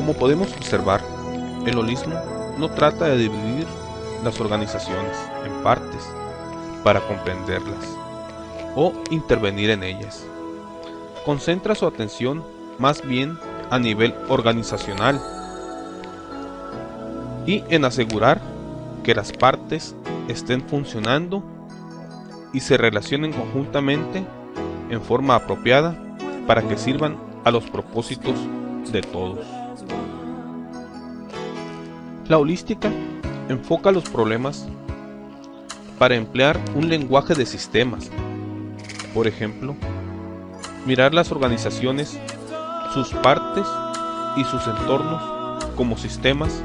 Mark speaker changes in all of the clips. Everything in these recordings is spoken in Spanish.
Speaker 1: Como podemos observar, el holismo no trata de dividir las organizaciones en partes para comprenderlas o intervenir en ellas. Concentra su atención más bien a nivel organizacional y en asegurar que las partes estén funcionando y se relacionen conjuntamente en forma apropiada para que sirvan a los propósitos de todos. La holística enfoca los problemas para emplear un lenguaje de sistemas. Por ejemplo, mirar las organizaciones, sus partes y sus entornos como sistemas,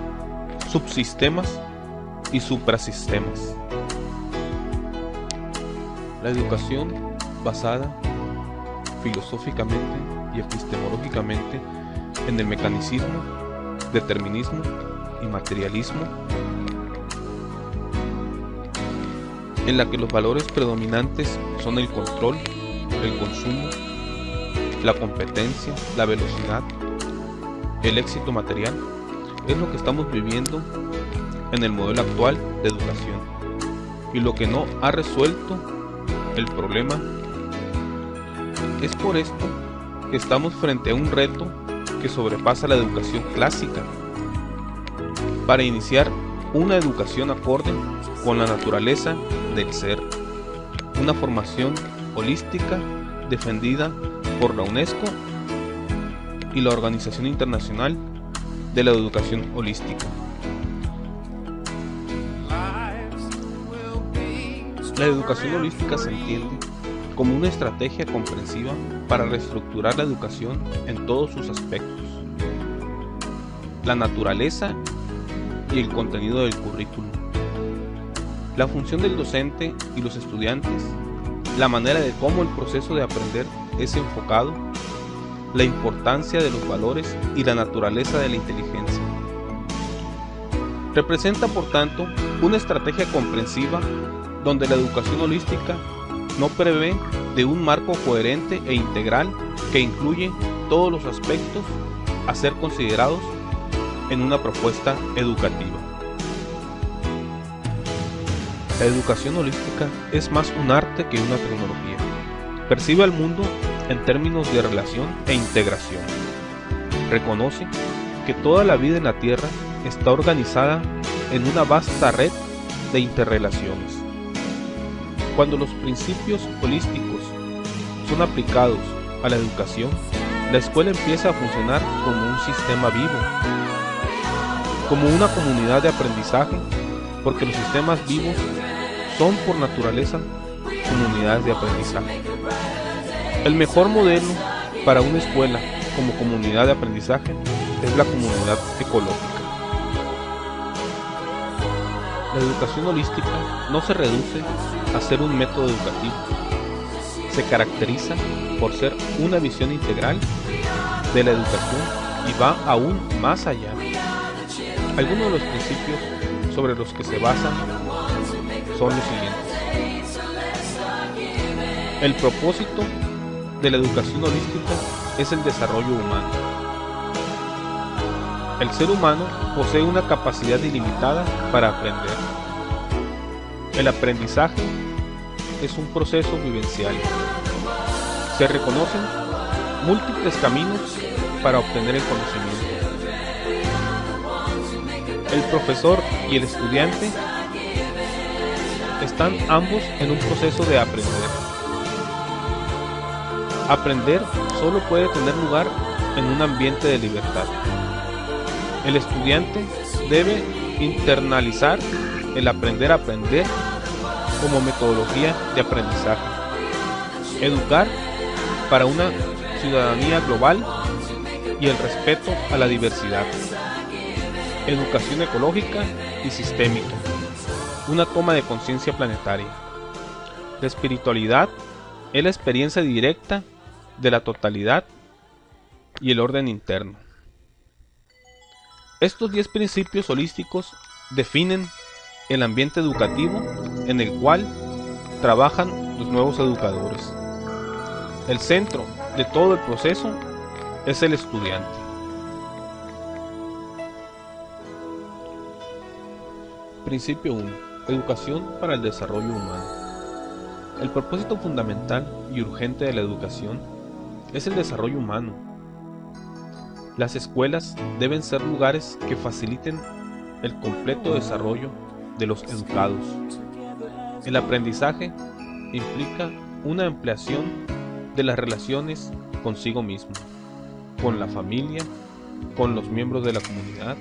Speaker 1: subsistemas y suprasistemas. La educación basada filosóficamente y epistemológicamente en el mecanicismo, determinismo y materialismo, en la que los valores predominantes son el control, el consumo, la competencia, la velocidad, el éxito material, es lo que estamos viviendo en el modelo actual de educación, y lo que no ha resuelto el problema. Es por esto que estamos frente a un reto que sobrepasa la educación clásica, para iniciar una educación acorde con la naturaleza del ser, una formación holística defendida por la UNESCO y la Organización Internacional de la Educación Holística. La educación holística se entiende como una estrategia comprensiva para reestructurar la educación en todos sus aspectos: la naturaleza y el contenido del currículum, la función del docente y los estudiantes, la manera de cómo el proceso de aprender es enfocado, la importancia de los valores y la naturaleza de la inteligencia. Representa, por tanto, una estrategia comprensiva donde la educación holística no prevé de un marco coherente e integral que incluye todos los aspectos a ser considerados en una propuesta educativa. La educación holística es más un arte que una tecnología. Percibe al mundo en términos de relación e integración. Reconoce que toda la vida en la Tierra está organizada en una vasta red de interrelaciones. Cuando los principios holísticos son aplicados a la educación, la escuela empieza a funcionar como un sistema vivo, como una comunidad de aprendizaje, porque los sistemas vivos son por naturaleza comunidades de aprendizaje. El mejor modelo para una escuela como comunidad de aprendizaje es la comunidad ecológica. La educación holística no se reduce a ser un método educativo, se caracteriza por ser una visión integral de la educación y va aún más allá. Algunos de los principios sobre los que se basan son los siguientes. El propósito de la educación holística es el desarrollo humano. El ser humano posee una capacidad ilimitada para aprender. El aprendizaje es un proceso vivencial. Se reconocen múltiples caminos para obtener el conocimiento. El profesor y el estudiante están ambos en un proceso de aprender. Aprender solo puede tener lugar en un ambiente de libertad. El estudiante debe internalizar el aprender a aprender como metodología de aprendizaje. Educar para una ciudadanía global y el respeto a la diversidad. Educación ecológica y sistémica. Una toma de conciencia planetaria. La espiritualidad es la experiencia directa de la totalidad y el orden interno. Estos 10 principios holísticos definen el ambiente educativo en el cual trabajan los nuevos educadores. El centro de todo el proceso es el estudiante. Principio 1. Educación para el desarrollo humano. El propósito fundamental y urgente de la educación es el desarrollo humano. Las escuelas deben ser lugares que faciliten el completo desarrollo de los educados. El aprendizaje implica una ampliación de las relaciones consigo mismo, con la familia, con los miembros de la comunidad,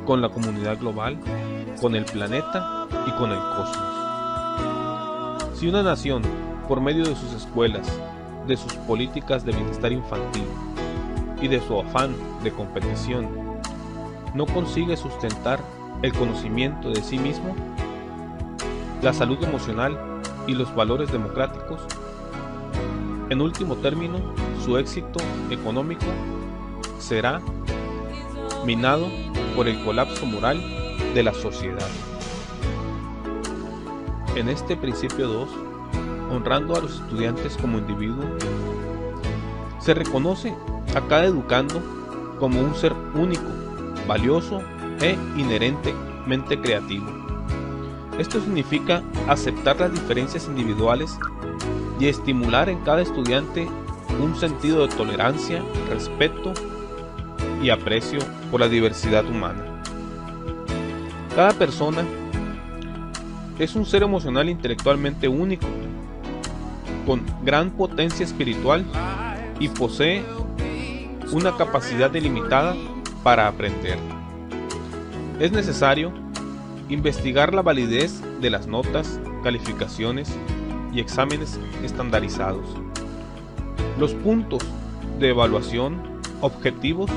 Speaker 1: con la comunidad global, con el planeta y con el cosmos. Si una nación, por medio de sus escuelas, de sus políticas de bienestar infantil y de su afán de competición, no consigue sustentar el conocimiento de sí mismo, la salud emocional y los valores democráticos, en último término, su éxito económico será minado por el colapso moral de la sociedad. En este principio 2, honrando a los estudiantes como individuo, se reconoce a cada educando como un ser único, valioso e inherentemente creativo. Esto significa aceptar las diferencias individuales y estimular en cada estudiante un sentido de tolerancia, respeto y aprecio por la diversidad humana. Cada persona es un ser emocional e intelectualmente único, con gran potencia espiritual y posee una capacidad ilimitada para aprender. Es necesario investigar la validez de las notas, calificaciones y exámenes estandarizados. Los puntos de evaluación objetivos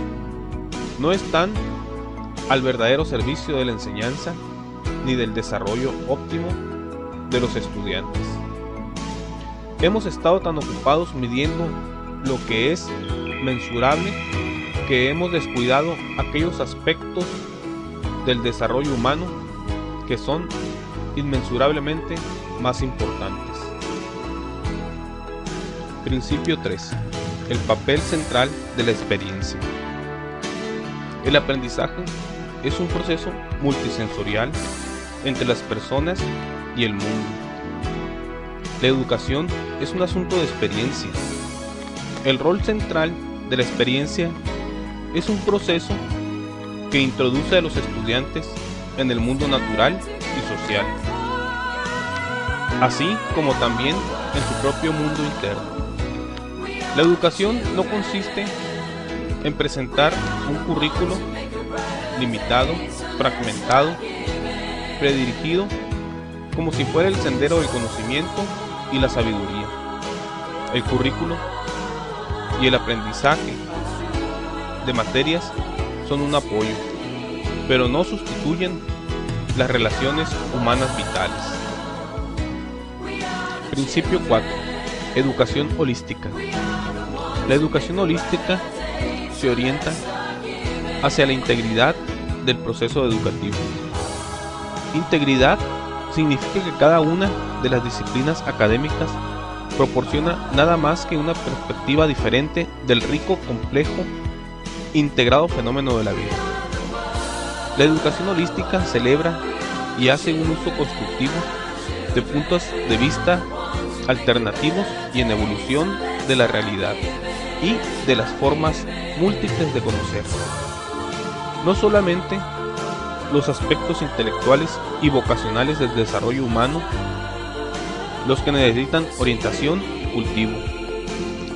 Speaker 1: no están al verdadero servicio de la enseñanza ni del desarrollo óptimo de los estudiantes. Hemos estado tan ocupados midiendo lo que es mensurable que hemos descuidado aquellos aspectos del desarrollo humano que son inmensurablemente más importantes. Principio 3. El papel central de la experiencia. El aprendizaje es un proceso multisensorial entre las personas y el mundo. La educación es un asunto de experiencia. El rol central de la experiencia es un proceso que introduce a los estudiantes en el mundo natural y social, así como también en su propio mundo interno. La educación no consiste en presentar un currículo limitado, fragmentado, predirigido, como si fuera el sendero del conocimiento y la sabiduría. El currículo y el aprendizaje de materias son un apoyo, pero no sustituyen las relaciones humanas vitales. Principio 4. Educación holística. La educación holística se orienta hacia la integridad del proceso educativo. Integridad significa que cada una de las disciplinas académicas proporciona nada más que una perspectiva diferente del rico, complejo, integrado fenómeno de la vida. La educación holística celebra y hace un uso constructivo de puntos de vista alternativos y en evolución de la realidad y de las formas múltiples de conocer. No solamente los aspectos intelectuales y vocacionales del desarrollo humano, los que necesitan orientación y cultivo,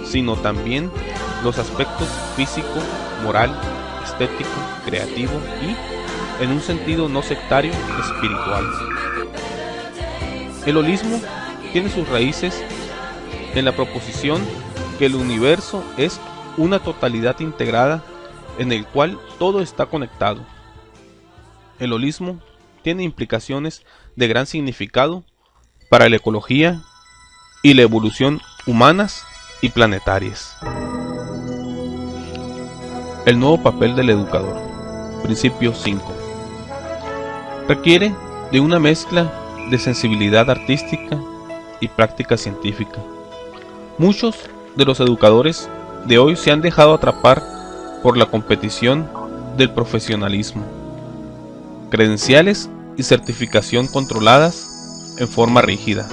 Speaker 1: sino también los aspectos físico, moral, estético, creativo y, en un sentido no sectario, espiritual. El holismo tiene sus raíces en la proposición que el universo es una totalidad integrada en el cual todo está conectado. El holismo tiene implicaciones de gran significado para la ecología y la evolución humanas y planetarias. El nuevo papel del educador. Principio 5. Requiere de una mezcla de sensibilidad artística y práctica científica. Muchos de los educadores de hoy se han dejado atrapar por la competición del profesionalismo, credenciales y certificación controladas en forma rígida,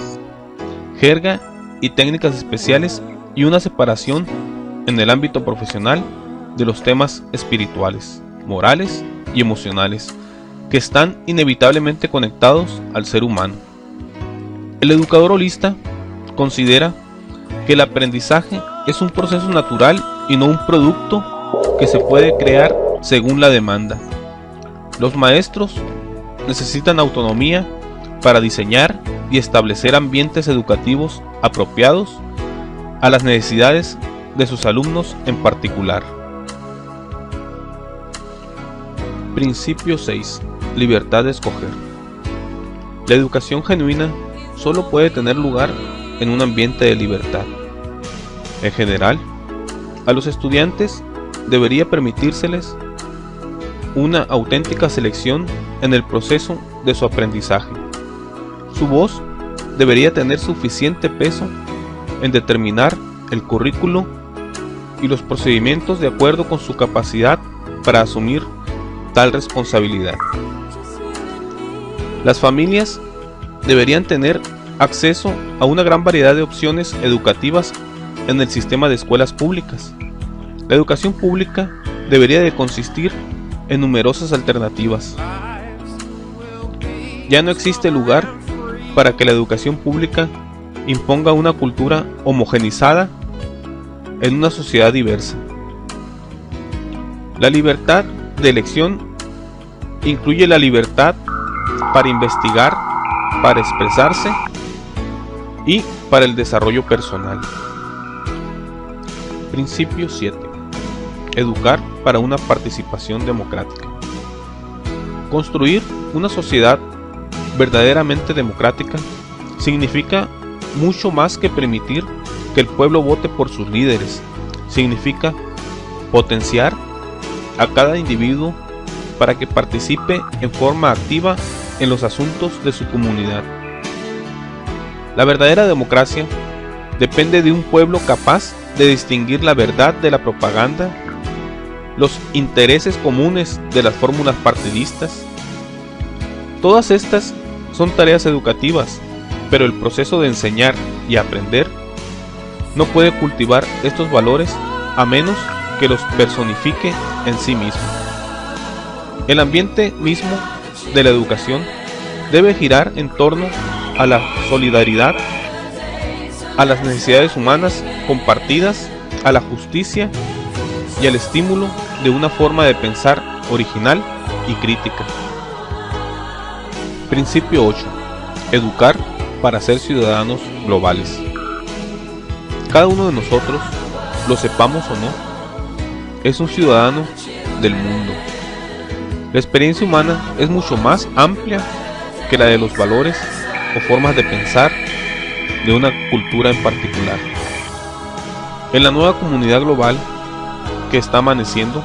Speaker 1: jerga y técnicas especiales y una separación en el ámbito profesional de los temas espirituales, morales y emocionales que están inevitablemente conectados al ser humano. El educador holista considera que el aprendizaje es un proceso natural y no un producto que se puede crear según la demanda. Los maestros necesitan autonomía para diseñar y establecer ambientes educativos apropiados a las necesidades de sus alumnos en particular. Principio 6. Libertad de escoger. La educación genuina solo puede tener lugar en un ambiente de libertad. En general, a los estudiantes debería permitírseles una auténtica selección en el proceso de su aprendizaje. Su voz debería tener suficiente peso en determinar el currículo y los procedimientos de acuerdo con su capacidad para asumir tal responsabilidad. Las familias deberían tener acceso a una gran variedad de opciones educativas en el sistema de escuelas públicas. La educación pública debería de consistir en numerosas alternativas. Ya no existe lugar para que la educación pública imponga una cultura homogeneizada en una sociedad diversa. La libertad de elección incluye la libertad para investigar, para expresarse y para el desarrollo personal. Principio 7. Educar para una participación democrática. Construir una sociedad verdaderamente democrática significa mucho más que permitir que el pueblo vote por sus líderes. Significa potenciar a cada individuo para que participe en forma activa en los asuntos de su comunidad. La verdadera democracia depende de un pueblo capaz de distinguir la verdad de la propaganda, los intereses comunes de las fórmulas partidistas. Todas estas son tareas educativas, pero el proceso de enseñar y aprender no puede cultivar estos valores a menos que los personifique en sí mismo. El ambiente mismo de la educación debe girar en torno a la solidaridad, a las necesidades humanas compartidas, a la justicia y al estímulo de una forma de pensar original y crítica. Principio 8. Educar para ser ciudadanos globales. Cada uno de nosotros, lo sepamos o no, es un ciudadano del mundo. La experiencia humana es mucho más amplia que la de los valores o formas de pensar de una cultura en particular. En la nueva comunidad global que está amaneciendo,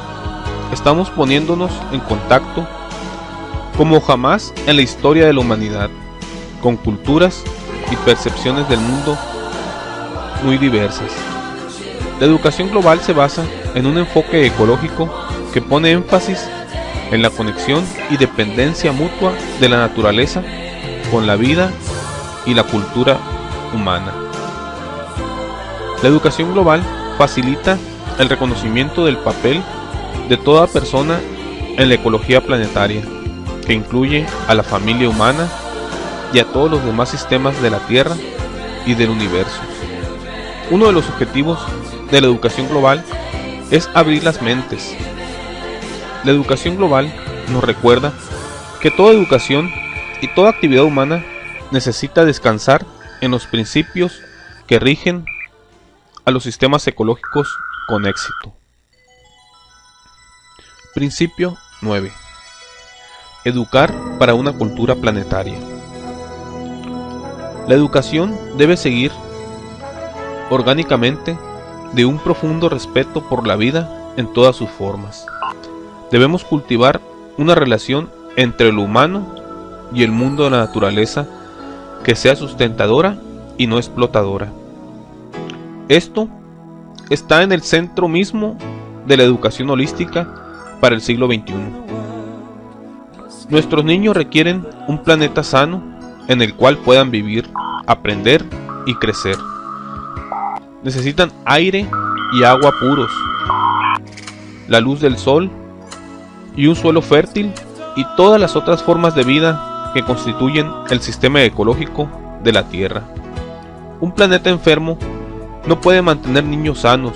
Speaker 1: estamos poniéndonos en contacto como jamás en la historia de la humanidad, con culturas y percepciones del mundo muy diversas. La educación global se basa en un enfoque ecológico que pone énfasis en la conexión y dependencia mutua de la naturaleza con la vida y la cultura humana. La educación global facilita el reconocimiento del papel de toda persona en la ecología planetaria, que incluye a la familia humana y a todos los demás sistemas de la Tierra y del universo. Uno de los objetivos de la educación global es abrir las mentes. La educación global nos recuerda que toda educación y toda actividad humana necesita descansar en los principios que rigen a los sistemas ecológicos con éxito. Principio 9. Educar para una cultura planetaria. La educación debe seguir orgánicamente de un profundo respeto por la vida en todas sus formas. Debemos cultivar una relación entre lo humano y el mundo de la naturaleza que sea sustentadora y no explotadora. Esto está en el centro mismo de la educación holística para el siglo XXI. Nuestros niños requieren un planeta sano en el cual puedan vivir, aprender y crecer. Necesitan aire y agua puros, la luz del sol y un suelo fértil y todas las otras formas de vida que constituyen el sistema ecológico de la Tierra. Un planeta enfermo no puede mantener niños sanos.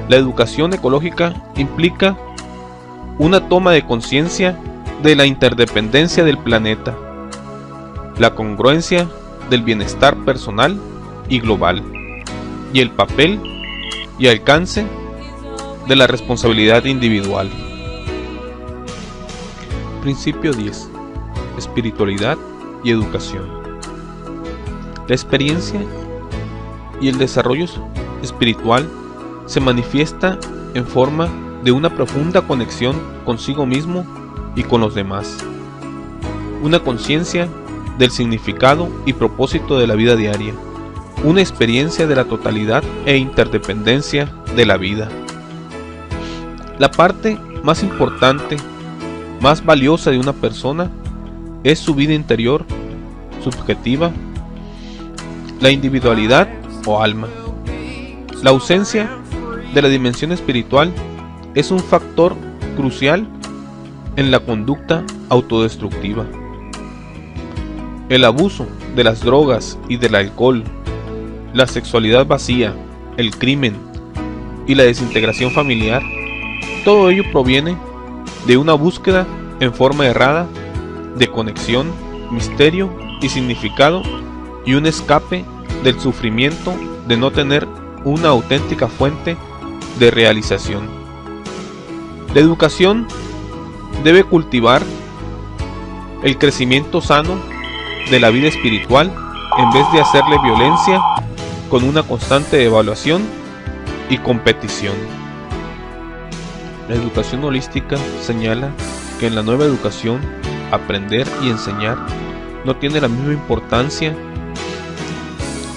Speaker 1: La educación ecológica implica una toma de conciencia de la interdependencia del planeta, la congruencia del bienestar personal y global, y el papel y alcance de la responsabilidad individual. Principio 10. Espiritualidad y educación. La experiencia y el desarrollo espiritual se manifiesta en forma de una profunda conexión consigo mismo y con los demás. Una conciencia del significado y propósito de la vida diaria. Una experiencia de la totalidad e interdependencia de la vida. La parte más importante, más valiosa de una persona es su vida interior, subjetiva, la individualidad o alma. La ausencia de la dimensión espiritual es un factor crucial en la conducta autodestructiva. El abuso de las drogas y del alcohol, la sexualidad vacía, el crimen y la desintegración familiar, todo ello proviene de una búsqueda en forma errada de conexión, misterio y significado, y un escape del sufrimiento de no tener una auténtica fuente de realización. La educación debe cultivar el crecimiento sano de la vida espiritual en vez de hacerle violencia con una constante evaluación y competición. La educación holística señala que en la nueva educación, aprender y enseñar no tiene la misma importancia.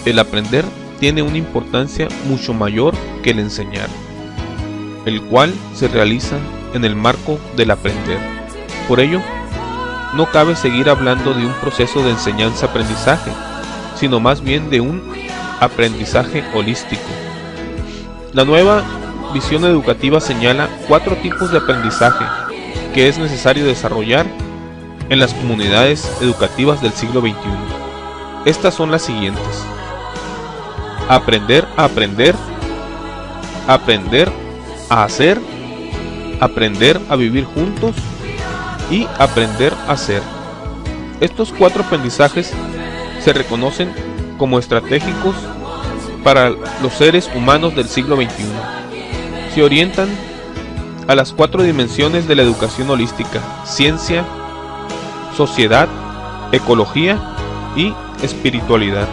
Speaker 1: El aprender tiene una importancia mucho mayor que el enseñar, el cual se realiza en el marco del aprender. Por ello, no cabe seguir hablando de un proceso de enseñanza-aprendizaje, sino más bien de un aprendizaje holístico. La nueva visión educativa señala 4 tipos de aprendizaje que es necesario desarrollar en las comunidades educativas del siglo XXI. Estas son las siguientes: aprender a aprender, aprender a hacer, aprender a vivir juntos y aprender a ser. Estos 4 aprendizajes se reconocen como estratégicos para los seres humanos del siglo XXI. Se orientan a las 4 dimensiones de la educación holística: ciencia, sociedad, ecología y espiritualidad.